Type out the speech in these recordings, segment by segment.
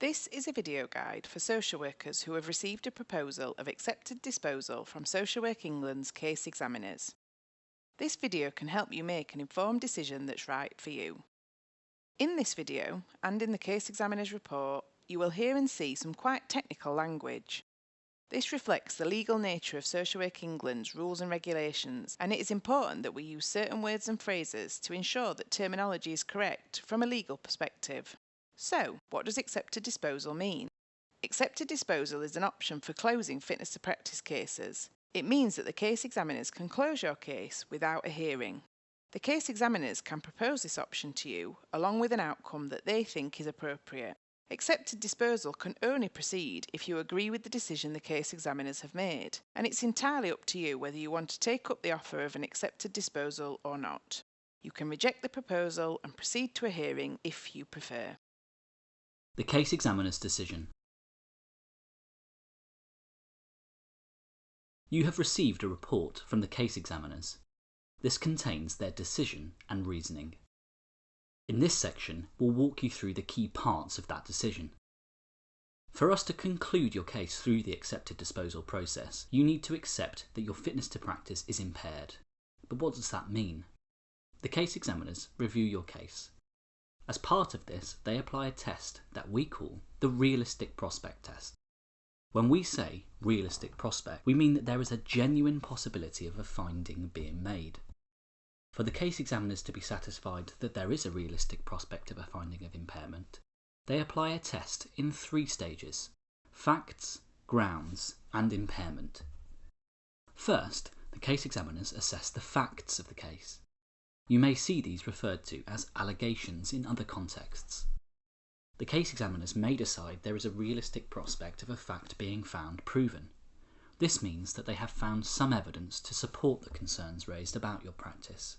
This is a video guide for social workers who have received a proposal of accepted disposal from Social Work England's case examiners. This video can help you make an informed decision that's right for you. In this video, and in the case examiner's report, you will hear and see some quite technical language. This reflects the legal nature of Social Work England's rules and regulations, and it is important that we use certain words and phrases to ensure that terminology is correct from a legal perspective. So, what does accepted disposal mean? Accepted disposal is an option for closing fitness to practice cases. It means that the case examiners can close your case without a hearing. The case examiners can propose this option to you along with an outcome that they think is appropriate. Accepted disposal can only proceed if you agree with the decision the case examiners have made, and it's entirely up to you whether you want to take up the offer of an accepted disposal or not. You can reject the proposal and proceed to a hearing if you prefer. The case examiner's decision. You have received a report from the case examiners. This contains their decision and reasoning. In this section, we'll walk you through the key parts of that decision. For us to conclude your case through the accepted disposal process, you need to accept that your fitness to practice is impaired. But what does that mean? The case examiners review your case. As part of this, they apply a test that we call the realistic prospect test. When we say realistic prospect, we mean that there is a genuine possibility of a finding being made. For the case examiners to be satisfied that there is a realistic prospect of a finding of impairment, they apply a test in 3 stages: facts, grounds, and impairment. First, the case examiners assess the facts of the case. You may see these referred to as allegations in other contexts. The case examiners may decide there is a realistic prospect of a fact being found proven. This means that they have found some evidence to support the concerns raised about your practice.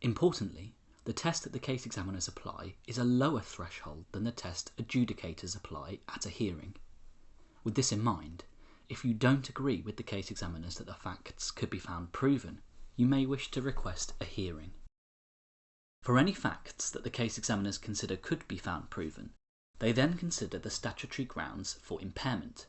Importantly, the test that the case examiners apply is a lower threshold than the test adjudicators apply at a hearing. With this in mind, if you don't agree with the case examiners that the facts could be found proven, you may wish to request a hearing. For any facts that the case examiners consider could be found proven, they then consider the statutory grounds for impairment.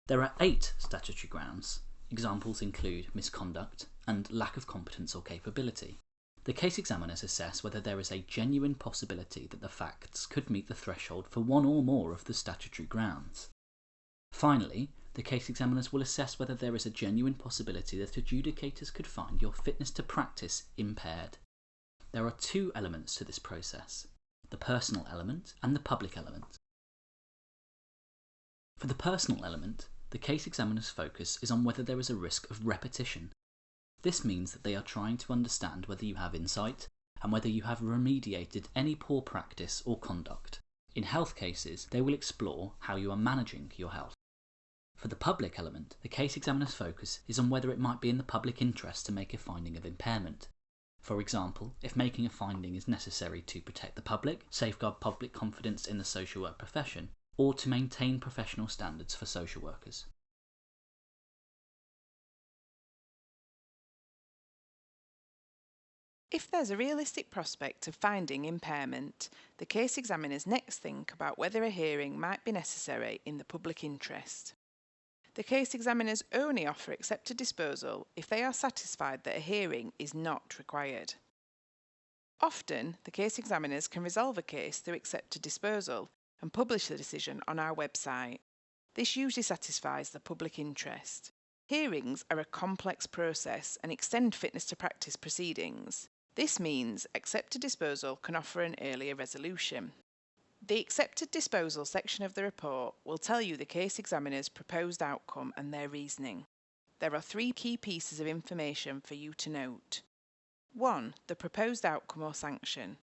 There are 8 statutory grounds. Examples include misconduct and lack of competence or capability. The case examiners assess whether there is a genuine possibility that the facts could meet the threshold for one or more of the statutory grounds. Finally, the case examiners will assess whether there is a genuine possibility that adjudicators could find your fitness to practice impaired. There are 2 elements to this process: the personal element and the public element. For the personal element, the case examiner's focus is on whether there is a risk of repetition. This means that they are trying to understand whether you have insight and whether you have remediated any poor practice or conduct. In health cases, they will explore how you are managing your health. For the public element, the case examiner's focus is on whether it might be in the public interest to make a finding of impairment. For example, if making a finding is necessary to protect the public, safeguard public confidence in the social work profession, or to maintain professional standards for social workers. If there's a realistic prospect of finding impairment, the case examiners next think about whether a hearing might be necessary in the public interest. The case examiners only offer accepted disposal if they are satisfied that a hearing is not required. Often, the case examiners can resolve a case through accepted disposal and publish the decision on our website. This usually satisfies the public interest. Hearings are a complex process and extend fitness to practice proceedings. This means accepted disposal can offer an earlier resolution. The accepted disposal section of the report will tell you the case examiner's proposed outcome and their reasoning. There are 3 key pieces of information for you to note. 1. The proposed outcome or sanction.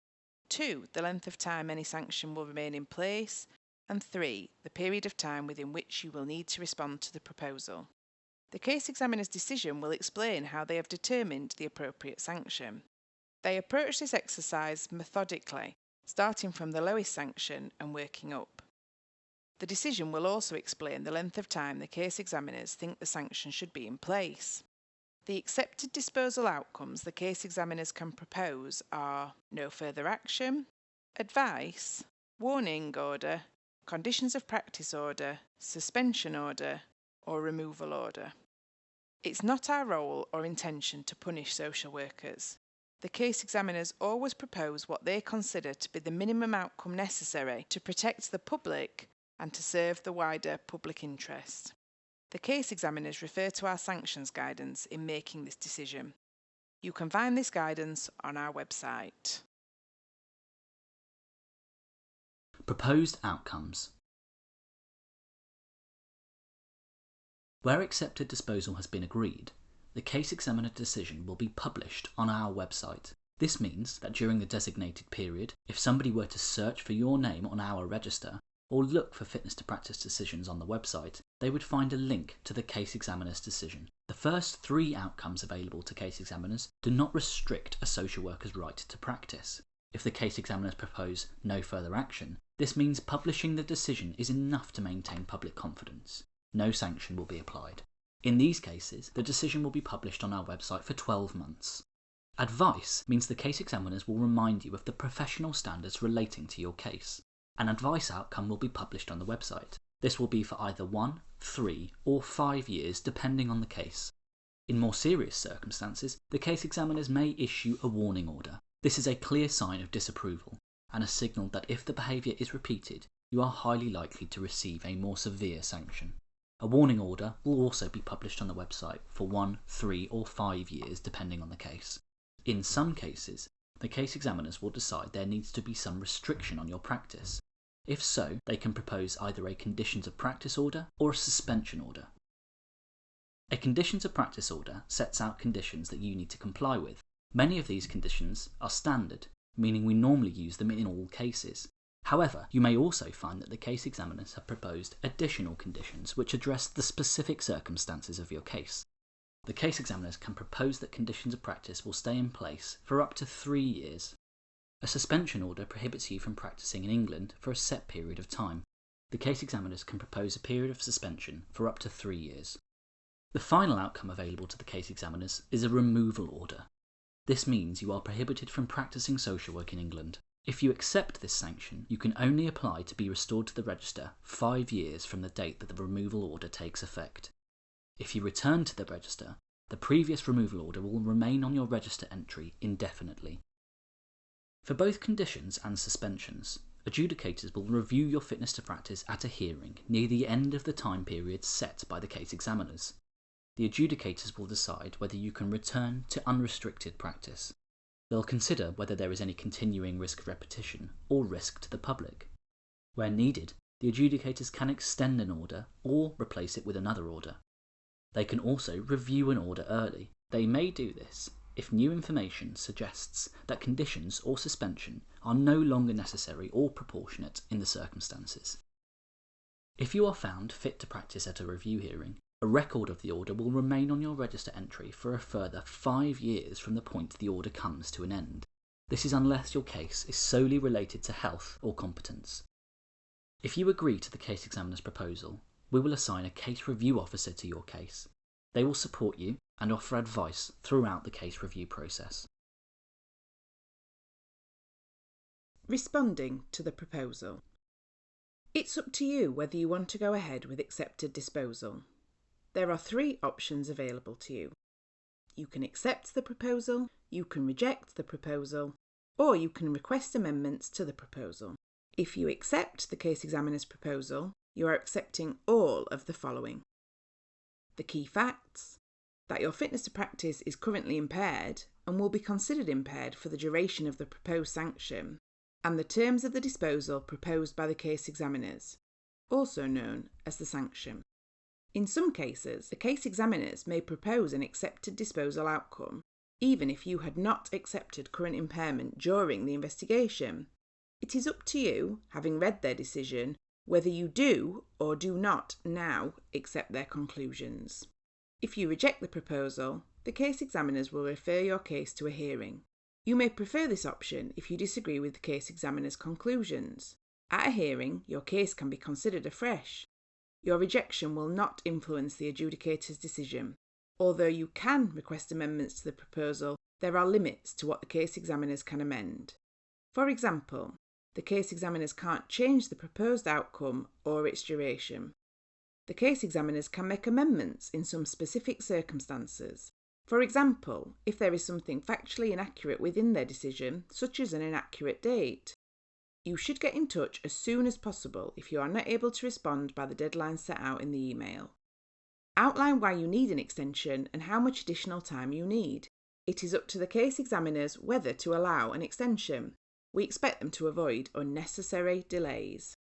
2. The length of time any sanction will remain in place. And 3. The period of time within which you will need to respond to the proposal. The case examiner's decision will explain how they have determined the appropriate sanction. They approach this exercise methodically, starting from the lowest sanction and working up. The decision will also explain the length of time the case examiners think the sanction should be in place. The accepted disposal outcomes the case examiners can propose are no further action, advice, warning order, conditions of practice order, suspension order, or removal order. It's not our role or intention to punish social workers. The case examiners always propose what they consider to be the minimum outcome necessary to protect the public and to serve the wider public interest. The case examiners refer to our sanctions guidance in making this decision. You can find this guidance on our website. Proposed outcomes. Where accepted disposal has been agreed, the case examiner decision will be published on our website. This means that during the designated period, if somebody were to search for your name on our register, or look for fitness to practice decisions on the website, they would find a link to the case examiner's decision. The first 3 outcomes available to case examiners do not restrict a social worker's right to practice. If the case examiners propose no further action, this means publishing the decision is enough to maintain public confidence. No sanction will be applied. In these cases, the decision will be published on our website for 12 months. Advice means the case examiners will remind you of the professional standards relating to your case. An advice outcome will be published on the website. This will be for either 1, 3, or 5 years depending on the case. In more serious circumstances, the case examiners may issue a warning order. This is a clear sign of disapproval, and a signal that if the behaviour is repeated, you are highly likely to receive a more severe sanction. A warning order will also be published on the website for 1, 3, or 5 years depending on the case. In some cases, the case examiners will decide there needs to be some restriction on your practice. If so, they can propose either a conditions of practice order or a suspension order. A conditions of practice order sets out conditions that you need to comply with. Many of these conditions are standard, meaning we normally use them in all cases. However, you may also find that the case examiners have proposed additional conditions which address the specific circumstances of your case. The case examiners can propose that conditions of practice will stay in place for up to 3 years. A suspension order prohibits you from practicing in England for a set period of time. The case examiners can propose a period of suspension for up to 3 years. The final outcome available to the case examiners is a removal order. This means you are prohibited from practicing social work in England. If you accept this sanction, you can only apply to be restored to the register 5 years from the date that the removal order takes effect. If you return to the register, the previous removal order will remain on your register entry indefinitely. For both conditions and suspensions, adjudicators will review your fitness to practice at a hearing near the end of the time period set by the case examiners. The adjudicators will decide whether you can return to unrestricted practice. They'll consider whether there is any continuing risk of repetition or risk to the public. Where needed, the adjudicators can extend an order or replace it with another order. They can also review an order early. They may do this if new information suggests that conditions or suspension are no longer necessary or proportionate in the circumstances. If you are found fit to practice at a review hearing, a record of the order will remain on your register entry for a further 5 years from the point the order comes to an end. This is unless your case is solely related to health or competence. If you agree to the case examiner's proposal, we will assign a case review officer to your case. They will support you and offer advice throughout the case review process. Responding to the proposal. It's up to you whether you want to go ahead with accepted disposal. There are 3 options available to you. You can accept the proposal, you can reject the proposal, or you can request amendments to the proposal. If you accept the case examiner's proposal, you are accepting all of the following: the key facts, that your fitness to practice is currently impaired and will be considered impaired for the duration of the proposed sanction, and the terms of the disposal proposed by the case examiners, also known as the sanction. In some cases, the case examiners may propose an accepted disposal outcome, even if you had not accepted current impairment during the investigation. It is up to you, having read their decision, whether you do or do not now accept their conclusions. If you reject the proposal, the case examiners will refer your case to a hearing. You may prefer this option if you disagree with the case examiner's conclusions. At a hearing, your case can be considered afresh. Your rejection will not influence the adjudicator's decision. Although you can request amendments to the proposal, there are limits to what the case examiners can amend. For example, The case examiners can't change the proposed outcome or its duration. The case examiners can make amendments in some specific circumstances. For example, if there is something factually inaccurate within their decision, such as an inaccurate date. You should get in touch as soon as possible if you are not able to respond by the deadline set out in the email. Outline why you need an extension and how much additional time you need. It is up to the case examiners whether to allow an extension. We expect them to avoid unnecessary delays.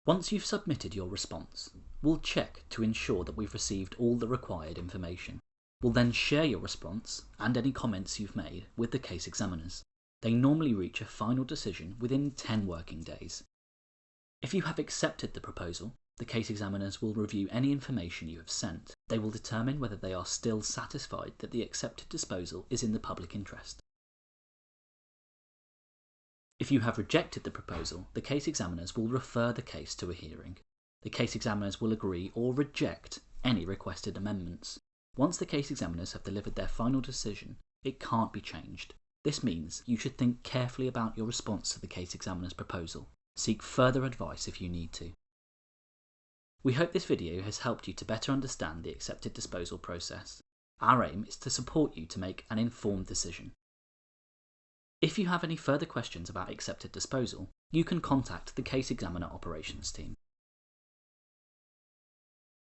Once you've submitted your response, we'll check to ensure that we've received all the required information. We'll then share your response and any comments you've made with the case examiners. They normally reach a final decision within 10 working days. If you have accepted the proposal, the case examiners will review any information you have sent. They will determine whether they are still satisfied that the accepted disposal is in the public interest. If you have rejected the proposal, the case examiners will refer the case to a hearing. The case examiners will agree or reject any requested amendments. Once the case examiners have delivered their final decision, it can't be changed. This means you should think carefully about your response to the case examiner's proposal. Seek further advice if you need to. We hope this video has helped you to better understand the accepted disposal process. Our aim is to support you to make an informed decision. If you have any further questions about accepted disposal, you can contact the Case Examiner Operations team.